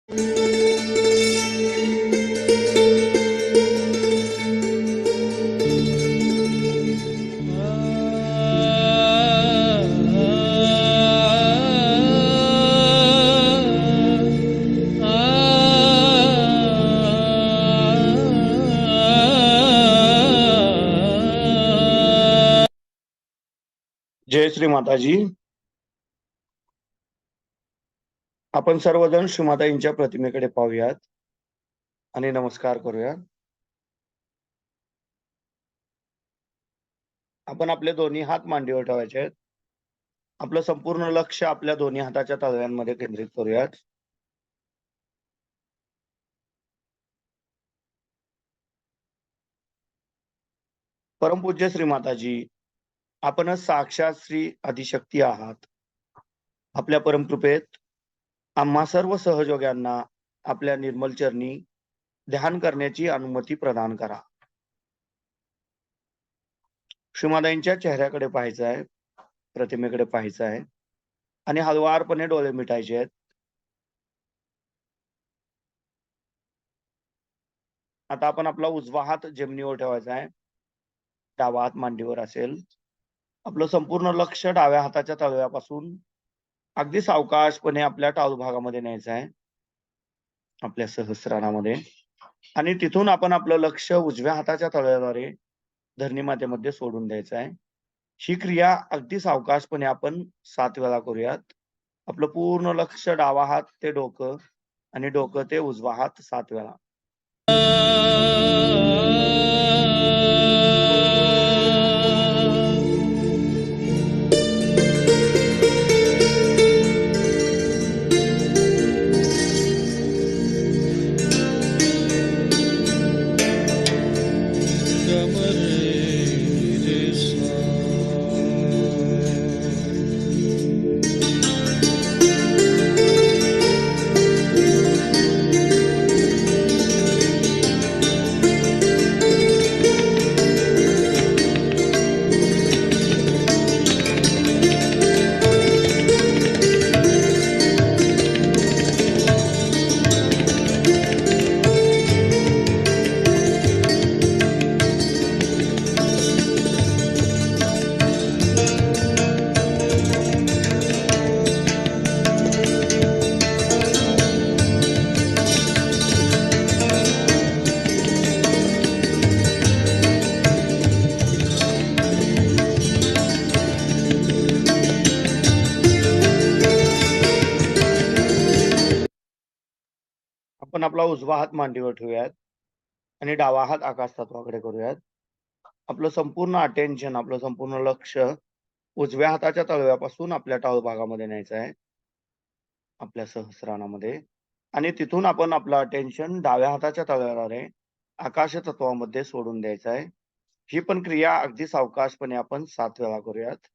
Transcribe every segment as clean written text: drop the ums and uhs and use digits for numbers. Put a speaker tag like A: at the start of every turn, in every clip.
A: जय श्री माताजी. आपण सर्वजण श्रीमाताईंच्या प्रतिमेकडे पाहूयात आणि नमस्कार करूया. आपण आपले दोन्ही हात मांडीवर ठेवायचे आहेत. आपलं संपूर्ण लक्ष आपल्या दोन्ही हाताच्या तळव्यांमध्ये केंद्रित करूयात. परमपूज्य श्री माताजी, आपणच साक्षात श्री आदिशक्ती आहात. आपल्या परमकृपेत आम्हा सर्व सहयोग्यांना आपल्या निर्मल चरणी ध्यान करण्याची अनुमती प्रदान करा. श्रीमाताईंच्या चेहऱ्याकडे पाहायचं आहे, प्रतिमेकडे पाहायचं आहे आणि हळुवारपणे डोळे मिटायचे आहेत. आता आपण आपला उजवा हात जमिनीवर ठेवायचा आहे, डावा हात मांडीवर असेल. आपलं संपूर्ण लक्ष डाव्या हाताच्या तळव्यापासून अगदी सावकाशपणे आपल्या टाळू भागामध्ये न्यायचं आहे, आपल्या सहस्रारामध्ये, आणि तिथून आपण आपलं लक्ष उजव्या हाताच्या तळव्याद्वारे धरणी मातेमध्ये सोडून द्यायचं आहे. ही क्रिया अगदी सावकाशपणे आपण 7 वेळा करूयात. आपलं पूर्ण लक्ष डावा हात ते डोकं आणि डोकं ते उजवा हात 7 वेळा. आपण आपला उजवा हात मांडीवर ठेवूयात आणि डावा हात आकाश तत्वाकडे करूयात. आपलं संपूर्ण अटेन्शन, आपलं संपूर्ण लक्ष उजव्या हाताच्या तळव्यापासून आपल्या टाळू भागामध्ये न्यायचं आहे, आपल्या सहस्रारामध्ये, आणि तिथून आपण आपलं अटेन्शन डाव्या हाताच्या तळव्याद्वारे आकाश तत्वामध्ये सोडून द्यायचं आहे. ही पण क्रिया अगदी सावकाशपणे आपण 7 वेळा करूयात.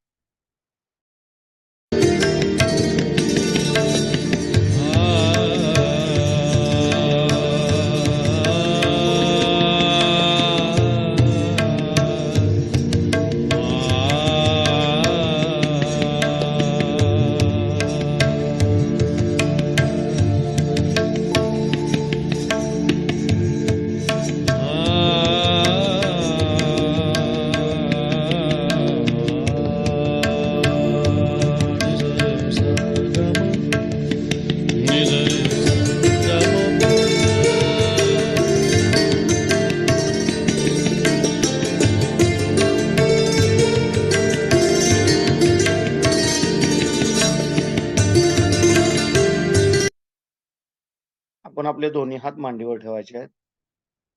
A: आपण आपले दोन्ही हात मांडीवर ठेवायचे आहेत.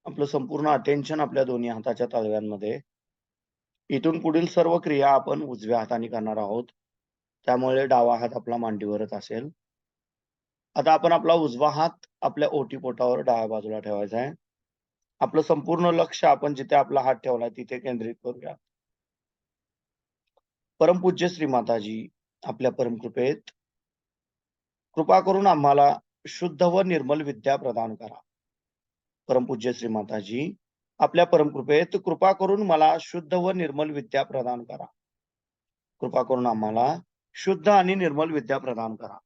A: आपलं संपूर्ण अटेन्शन आपल्या दोन्ही हाताच्या तळव्यांमध्ये. इथून पुढील सर्व क्रिया आपण उजव्या हाताने करणार आहोत, त्यामुळे डावा हात आपला मांडीवरच असेल. आता आपण आपला उजवा हात आपल्या ओटीपोटावर डाव्या बाजूला ठेवायचा आहे. आपलं संपूर्ण लक्ष आपण जिथे आपला हात ठेवलाय तिथे केंद्रित करूया. परमपूज्य श्री माताजी, आपल्या परमकृपेत कृपा करून आम्हाला शुद्ध व निर्मल विद्या प्रदान करा. परमपूज्य श्री माताजी, आपल्या परमकृपेत कृपा करून मला शुद्ध व निर्मल विद्या प्रदान करा. कृपा करून आम्हाला शुद्ध आणि निर्मल विद्या प्रदान करा.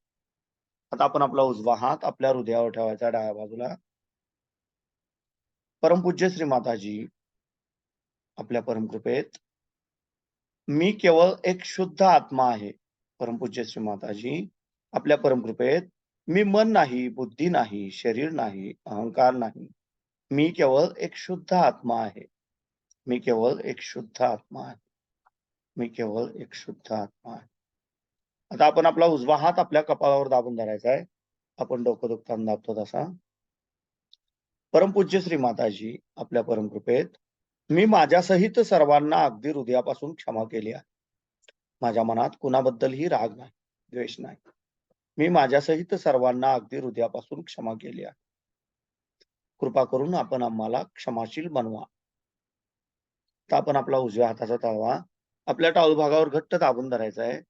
A: आता आपण आपला उजवा हात आपल्या हृदयावर ठेवायचा डाव्या बाजूला. परमपूज्य श्री माताजी, आपल्या परमकृपेत मी केवळ एक शुद्ध आत्मा आहे. परमपूज्य श्री माताजी, आपल्या परमकृपेत मी मन नाही, बुद्धी नाही, शरीर नाही, अहंकार नाही. मी केवळ एक शुद्ध आत्मा आहे. मी केवळ एक शुद्ध आत्मा आहे. मी केवळ एक शुद्ध आत्मा आहे. आता आपण आपला उजवा हात आपल्या कपाळावर दाबून धरायचा आहे. आपण डोकं दुखताना दाबतो तसा. परमपूज्य श्री माताजी, आपल्या परमकृपेत मी माझ्यासहित सर्वांना अगदी हृदयापासून क्षमा केली आहे. माझ्या मनात कुणाबद्दलही राग नाही, द्वेष नाही. मी माझ्यासहित सर्वांना अगदी हृदयापासून क्षमा केली आहे. कृपा करून आपण आम्हाला क्षमाशील बनवा. तर आपण आपला उजव्या हाताचा तळवा आपल्या टाळू भागावर घट्ट दाबून धरायचा आहे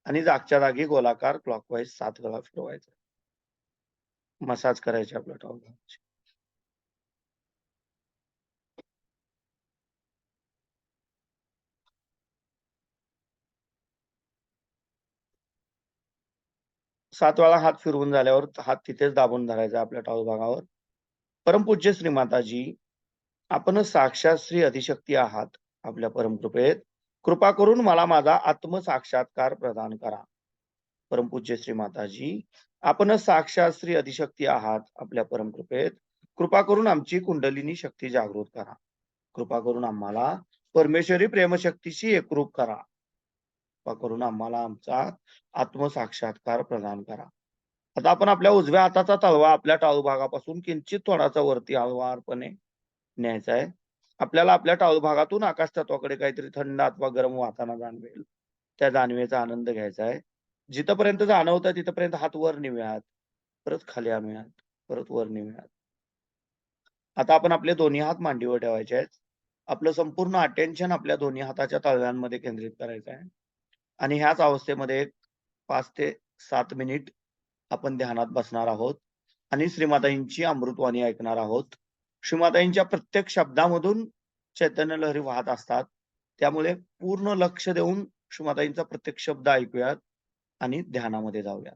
A: आणि जागच्या जागी गोलाकार क्लॉकवाईज 7 वेळा फिरवायचा. मसाज करायचे आपल्या टाळू भागाची. सात वेळा हात फिरवून झाल्यावर हात तिथेच दाबून धरायचा आपल्या टाळू भागावर. परमपूज्य श्री माताजी, आपण साक्षात श्री अधिशक्ती आहात. आपल्या परमकृपेत कृपा करून मला माझा आत्मसाक्षात्कार प्रदान करा. परमपूज्य श्री माताजी, आपण साक्षात श्री अधिशक्ती आहात. आपल्या परमकृपेत कृपा करून आमची कुंडलिनी शक्ती जागृत करा. कृपा करून आम्हाला परमेश्वरी प्रेमशक्तीशी एकरूप करा. कृपा करून आम्हाला आमचा आत्मसाक्षात्कार प्रदान करा. आता आपण आपल्या उजव्या हाताचा तळवा आपल्या टाळू भागापासून किंचित थोडासा वरती हळुवारपणे न्यायचा आहे. आपल्याला आपल्या टाळू भागातून आकाश तत्वाकडे काहीतरी थंड अथवा गरम वाहताना जाणवेल. त्या जाणीवेचा आनंद घ्यायचा आहे. जिथपर्यंत जाणवतं तिथपर्यंत हात वर नेऊयात, परत खाली आणूयात, परत वर नेऊयात. आता आपण आपले दोन्ही हात मांडीवर ठेवायचे आहेत. आपलं संपूर्ण अटेन्शन आपल्या दोन्ही हाताच्या तळव्यांमध्ये केंद्रित करायचं आहे आणि ह्याच अवस्थेमध्ये 5 ते 7 मिनिट आपण ध्यानात बसणार आहोत आणि श्रीमाताईंची अमृतवाणी ऐकणार आहोत. श्रीमाताईंच्या प्रत्येक शब्दामधून चैतन्य लहरी वाहत असतात. त्यामुळे पूर्ण लक्ष देऊन श्रीमाताईंचा प्रत्येक शब्द ऐकूयात आणि ध्यानामध्ये जाऊयात.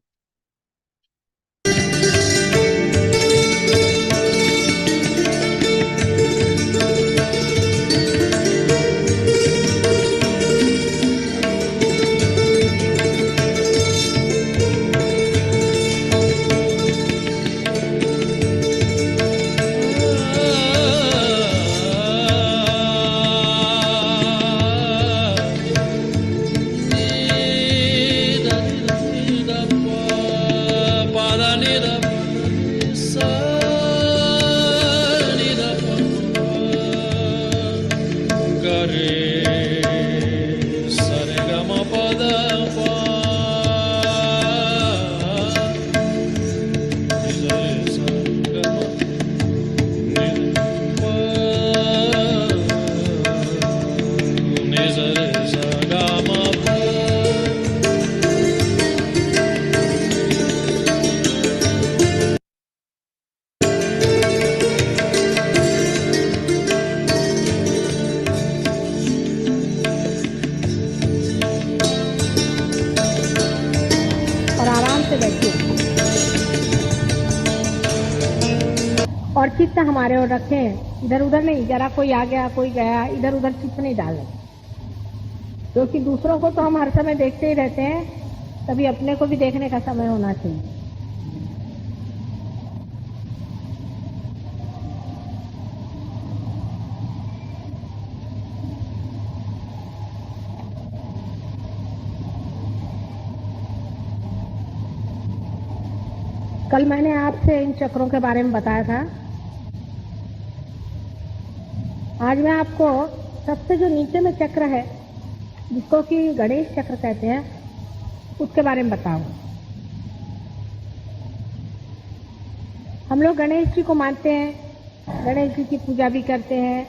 B: और चित्त हमारे ओर रखें, इधर उधर नहीं, जरा कोई आ गया कोई गया इधर उधर चित्त नहीं डालें, क्योंकि दूसरों को तो हम हर समय देखते ही रहते हैं, तभी अपने को भी देखने का समय होना चाहिए। कल मैंने आपसे इन चक्रों के बारे में बताया था। आज मैं आपको सबसे जो नीचे में चक्र है, जिसको कि गणेश चक्र कहते हैं, उसके बारे में बताऊं। हम लोग गणेश जी को मानते हैं, गणेश जी की पूजा भी करते हैं।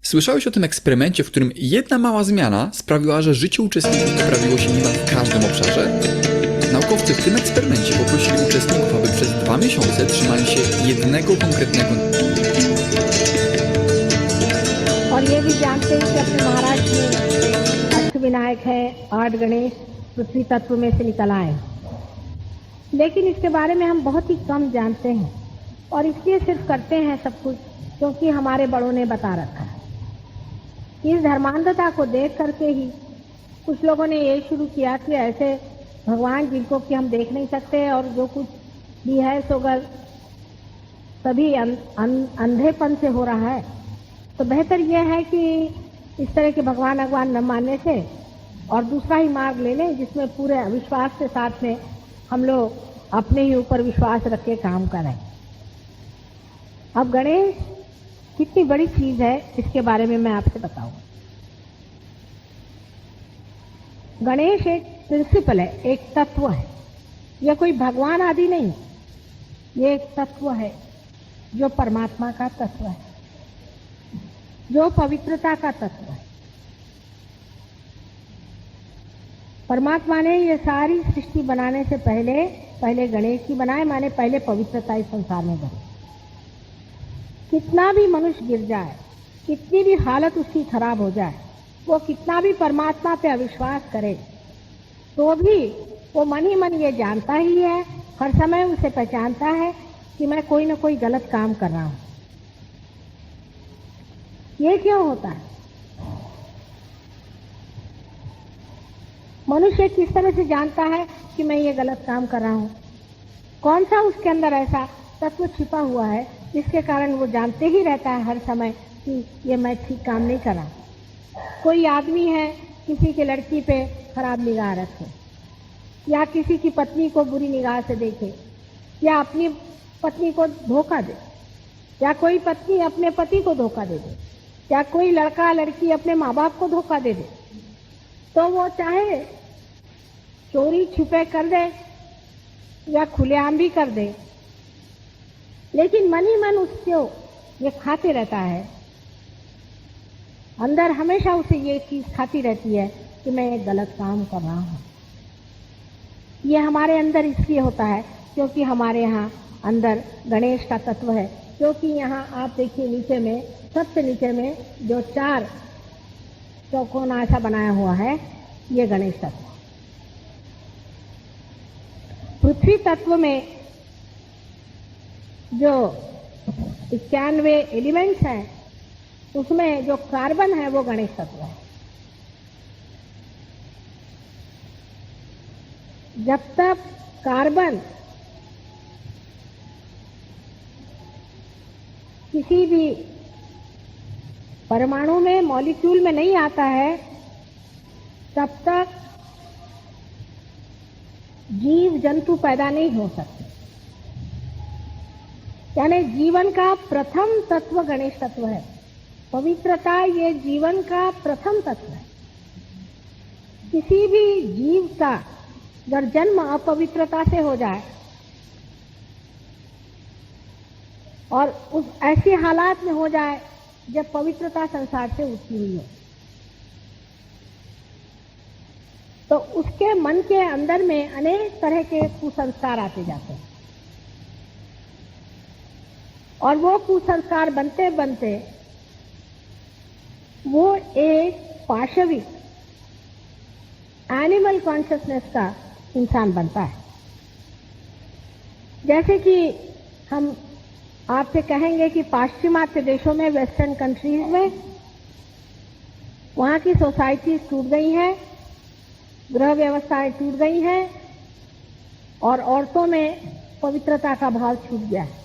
C: Słyszałeś o tym eksperymencie, w którym jedna mała zmiana sprawiła, że życie uczestników poprawiło się niemal w każdym obszarze? Naukowcy w tym eksperymencie poprosili uczestników, aby przez 2 miesiące trzymali się jednego konkretnego.
B: और ये भी जानते हैं कि अपने महाराज जी अष्टविनायक है, 8 गणेश पृथ्वी तत्व में से निकल आए, लेकिन इसके बारे में हम बहुत ही कम जानते हैं और इसलिए सिर्फ करते हैं सब कुछ क्योंकि हमारे बड़ों ने बता रखा है। इस धर्मांधता को देख करके ही कुछ लोगों ने ये शुरू किया कि ऐसे भगवान जिनको कि हम देख नहीं सकते और जो कुछ भी है सो सभी अंधेपन से हो रहा है, तो बेहतर यह है कि इस तरह के भगवान भगवान न मानने से और दूसरा ही मार्ग ले लें जिसमें पूरे अविश्वास के साथ में हम लोग अपने ही ऊपर विश्वास रख के काम करें। अब गणेश कितनी बड़ी चीज है इसके बारे में मैं आपसे बताऊं। गणेश एक प्रिंसिपल है, एक तत्व है। यह कोई भगवान आदि नहीं, ये एक तत्व है जो परमात्मा का तत्व है, जो पवित्रता का तत्व है। परमात्मा ने ये सारी सृष्टि बनाने से पहले गणेश की बनाए, माने पहले पवित्रता इस संसार में बनी। कितना भी मनुष्य गिर जाए, कितनी भी हालत उसकी खराब हो जाए, वो कितना भी परमात्मा पे अविश्वास करे, तो भी वो मन ही मन ये जानता ही है, हर समय उसे पहचानता है कि मैं कोई ना कोई गलत काम कर रहा हूं। ये क्यों होता है? मनुष्य किस तरह से जानता है कि मैं ये गलत काम कर रहा हूं? कौन सा उसके अंदर ऐसा तत्व छिपा हुआ है जिसके कारण वो जानते ही रहता है हर समय कि ये मैं ठीक काम नहीं कर रहा। कोई आदमी है किसी की लड़की पे खराब निगाह रखे, या किसी की पत्नी को बुरी निगाह से देखे, या अपनी पत्नी को धोखा दे, या कोई पत्नी अपने पति को धोखा दे दे, या कोई लड़का लड़की अपने माँ बाप को धोखा दे दे, तो वो चाहे चोरी छुपे कर दे या खुलेआम भी कर दे, लेकिन मन ही मन उसको ये खाते रहता है, अंदर हमेशा उसे ये चीज खाती रहती है कि मैं एक गलत काम कर रहा हूं। ये हमारे अंदर इसलिए होता है क्योंकि हमारे यहाँ अंदर गणेश का तत्व है। क्योंकि यहाँ आप देखिए नीचे में, सबसे नीचे में जो 4 चौकोन ऐसा बनाया हुआ है, ये गणेश तत्व। पृथ्वी तत्व में जो 91 एलिमेंट्स हैं, उसमें जो कार्बन है वो गणेश तत्व है। जब तक कार्बन किसी भी परमाणु में, मॉलिक्यूल में नहीं आता है, तब तक जीव जंतु पैदा नहीं हो सकते। यानी जीवन का प्रथम तत्व गणेश तत्व है। पवित्रता ये जीवन का प्रथम तत्व है। किसी भी जीव का अगर जन्म अपवित्रता से हो जाए और उस ऐसी हालात में हो जाए जब पवित्रता संसार से उठी हुई हो, तो उसके मन के अंदर में अनेक तरह के कुसंस्कार आते जाते हैं, और वो कुसंस्कार बनते बनते वो एक पाशविक एनिमल कॉन्शियसनेस का इंसान बनता है। जैसे कि हम आपसे कहेंगे कि पाश्चिमात्य देशों में, वेस्टर्न कंट्रीज में, वहां की सोसाइटी टूट गई है, गृह व्यवस्थाएं टूट गई हैं और औरतों में पवित्रता का भाव छूट गया है।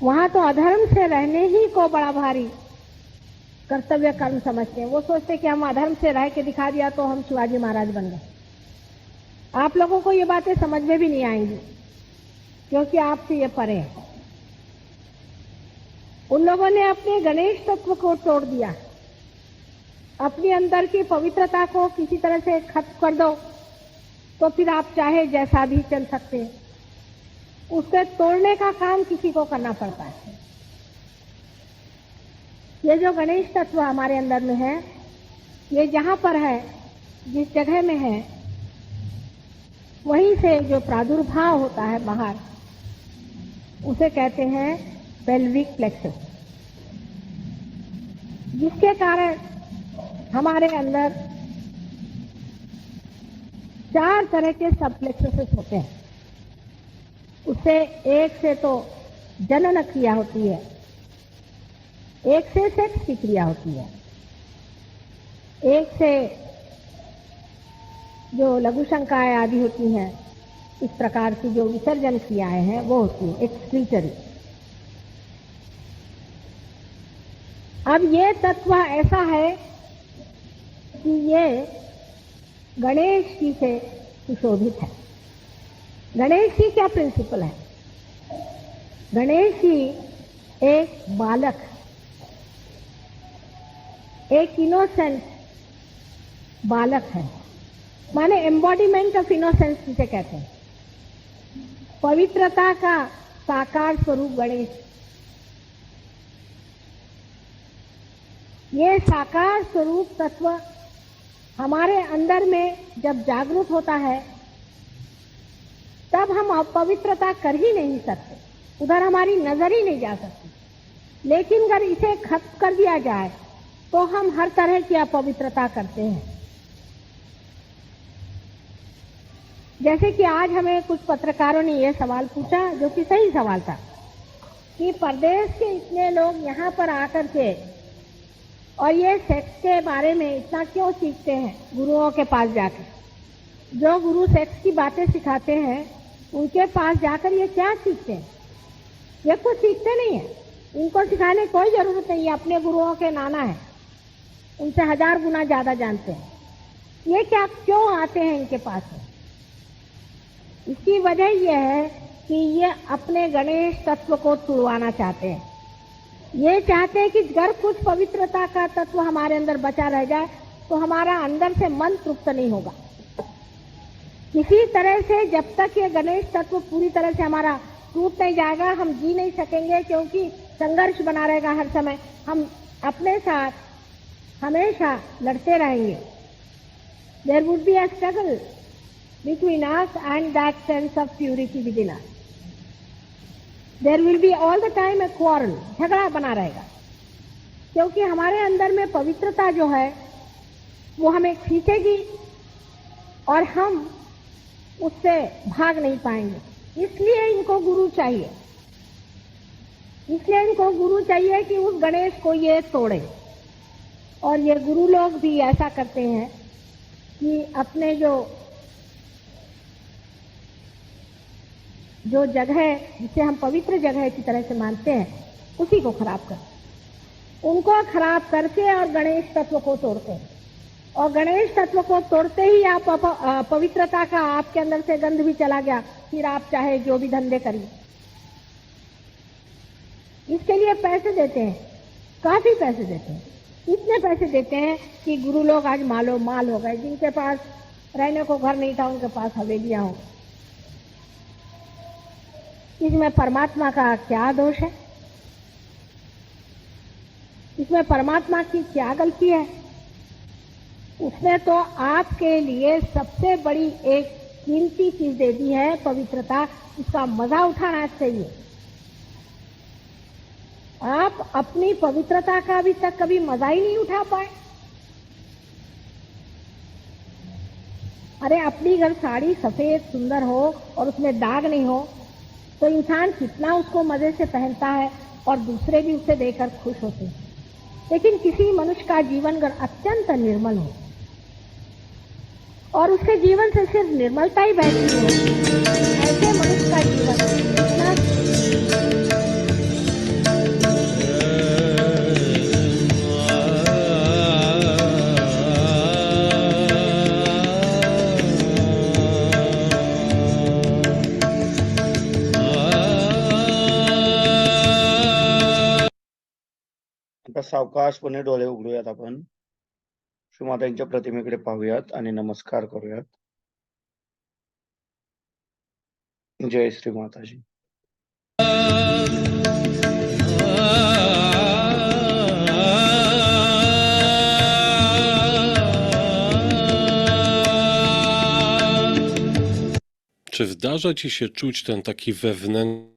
B: वहां तो अधर्म से रहने ही को बड़ा भारी कर्तव्य कर्म समझते हैं। वो सोचते कि हम अधर्म से रह के दिखा दिया तो हम शिवाजी महाराज बन गए। आप लोगों को ये बातें समझ में भी नहीं आएंगी क्योंकि आपसे ये परे है। उन लोगों ने अपने गणेश तत्व को तोड़ दिया, अपने अंदर की पवित्रता को किसी तरह से खत्म कर दो तो फिर आप चाहे जैसा भी चल सकते हैं। उसके तोड़ने का काम किसी को करना पड़ता है। ये जो गणेश तत्व हमारे अंदर में है, ये जहां पर है, जिस जगह में है, वहीं से जो प्रादुर्भाव होता है बाहर, उसे कहते हैं पेल्विक प्लेक्सस, जिसके कारण हमारे अंदर 4 तरह के सब प्लेक्सेस होते हैं। उससे एक से तो जनन क्रिया होती है, एक से सेक्स की क्रिया होती है, एक से जो लघु शंकाएं आदि होती हैं, इस प्रकार की जो विसर्जन क्रियाएं हैं वो होती है एक्सक्रीटरी। अब ये तत्व ऐसा है कि ये गणेश जी से सुशोभित है। गणेश जी क्या प्रिंसिपल है? गणेश जी एक बालक, एक इनोसेंट बालक है, माने एम्बॉडीमेंट ऑफ इनोसेंस जिसे कहते हैं, पवित्रता का साकार स्वरूप गणेश। ये साकार स्वरूप तत्व हमारे अंदर में जब जागृत होता है तब हम अपवित्रता कर ही नहीं सकते, उधर हमारी नजर ही नहीं जा सकती। लेकिन अगर इसे खत्म कर दिया जाए तो हम हर तरह की अपवित्रता करते हैं। जैसे कि आज हमें कुछ पत्रकारों ने यह सवाल पूछा, जो कि सही सवाल था, कि परदेश के इतने लोग यहाँ पर आकर के और ये सेक्स के बारे में इतना क्यों सीखते हैं गुरुओं के पास जाकर। जो गुरु सेक्स की बातें सिखाते हैं उनके पास जाकर ये क्या सीखते हैं? ये कुछ सीखते नहीं है, इनको सिखाने कोई जरूरत नहीं है। अपने गुरुओं के नाना है, उनसे 1000 गुना ज्यादा जानते हैं। ये क्या क्यों आते हैं इनके पास? इसकी वजह यह है कि ये अपने गणेश तत्व को तुड़वाना चाहते हैं। ये चाहते हैं कि अगर कुछ पवित्रता का तत्व हमारे अंदर बचा रह जाए तो हमारा अंदर से मन तृप्त नहीं होगा। किसी तरह से जब तक ये गणेश तत्व पूरी तरह से हमारा टूट नहीं जाएगा हम जी नहीं सकेंगे, क्योंकि संघर्ष बना रहेगा हर समय। हम अपने साथ हमेशा लड़ते रहेंगे। There would be a struggle between us and that sense of purity within us. There will be all the time a quarrel, झगड़ा बना रहेगा, क्योंकि हमारे अंदर में पवित्रता जो है वो हमें खींचेगी और हम उससे भाग नहीं पाएंगे। इसलिए इनको गुरु चाहिए, इसलिए इनको गुरु चाहिए कि उस गणेश को ये तोड़े। और ये गुरु लोग भी ऐसा करते हैं कि अपने जो जगह जिसे हम पवित्र जगह की तरह से मानते हैं उसी को खराब करते, उनको खराब करके और गणेश तत्व को तोड़ते हैं। और गणेश तत्व को तोड़ते ही आप पवित्रता का आपके अंदर से गंध भी चला गया, फिर आप चाहे जो भी धंधे करिए। इसके लिए पैसे देते हैं, काफी पैसे देते हैं। इतने पैसे देते हैं कि गुरु लोग आज मालो माल हो गए। जिनके पास रहने को घर नहीं था उनके पास हवेलियां हो। इसमें परमात्मा का क्या दोष है? इसमें परमात्मा की क्या गलती है? उसने तो आपके लिए सबसे बड़ी एक कीमती चीज दे दी है, पवित्रता। इसका मजा उठाना चाहिए। आप अपनी पवित्रता का अभी तक कभी मजा ही नहीं उठा पाए। अरे अपनी अगर साड़ी सफेद सुंदर हो और उसमें दाग नहीं हो तो इंसान कितना उसको मजे से पहनता है और दूसरे भी उसे देखकर खुश होते हैं। लेकिन किसी मनुष्य का जीवन अगर अत्यंत निर्मल हो और उसके जीवन से सिर्फ निर्मलता ही बहती हो, ऐसे मनुष्य का जीवन इतना
A: आता सावकाशपणे डोळे उघडूयात आपण. श्रीमातांच्या प्रतिमेकडे पाहूयात आणि नमस्कार करूयात. जय श्री माताजी.
D: Czy zdarza ci się czuć ten taki wewnętrzny